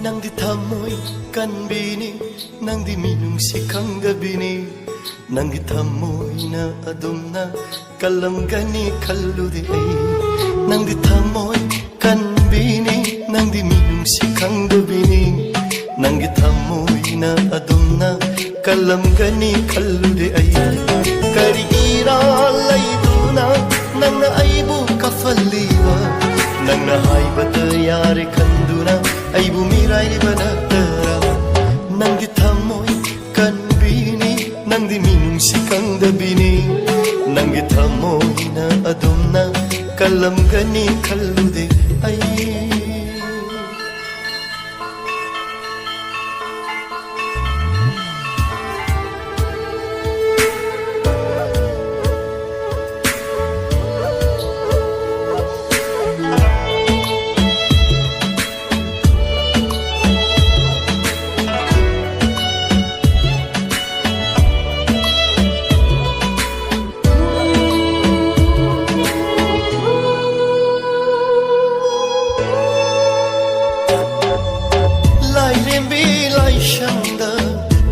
Nangdi thamoy kanbini nangdi minungsi khangdabini Nangdi thamoy na adumna kalamgani kalludi ai Nangdi thamoy kanbini nangdi minungsi khangdabini Nangdi thamoy na adumna kalamgani kalludi ai Karigira layduna nangna aibu kafalliwa Nangna haibata yare kanduna aibu mirai banatara Nangdi thamoy kanbini nangdi minungsi khangdabini Nangdi thamoy na adumna kalamgani kallude ai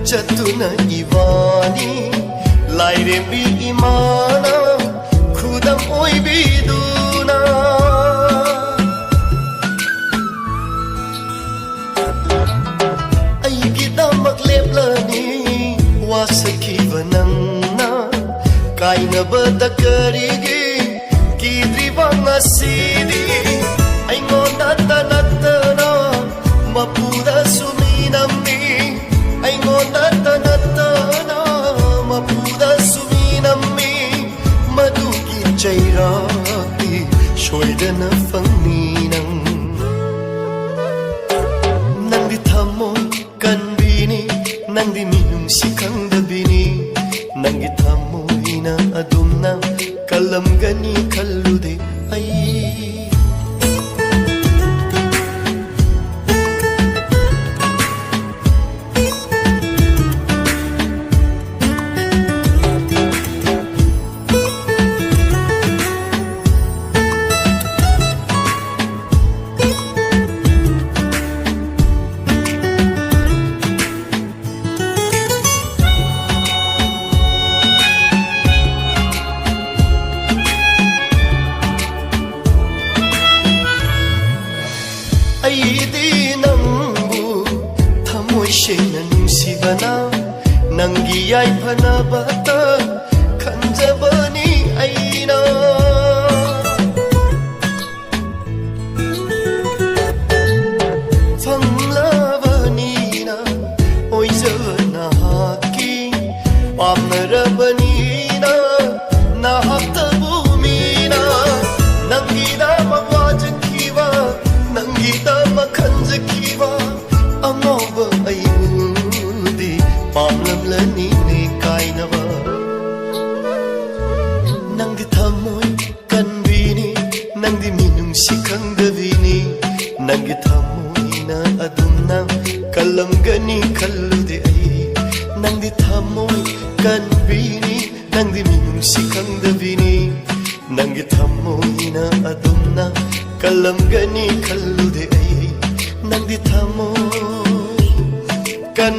Jatuna Ivani Lairembi Imana Kudam Oibiduna Aigida Magleblani Wasakivanangna Kaina Badakarigi Kidrivanga Sidi Aingonda Tanatana Mapuda Suminamni Aingonda tanatana mapuda suminammi madugi jairati shoidana fangninang Nangdi thamoy kanbini nangdi minungsi khangdabini Nangdi thamoy na adumna kalamgani kallude ai Aidi nangbu thamoy sena nungsibana Nanggi yaifana bata khanjabani aina Phanglabanina oijana haki pamnarabanina nahaktabu mina Nanggi na mawajkiwa Nanggi Kanjakiwa amoba aibudi pamlamlani ne kainava Nangdi thamoy kanbini nangdi minungsi khangdabini Nangdi thamoy na adumna kalamgani kallude ai Nangdi thamoy kanbini nangdi minungsi khangdabini Nangdi thamoy na adumna kalamgani kallude ai Nangdi thamoy kan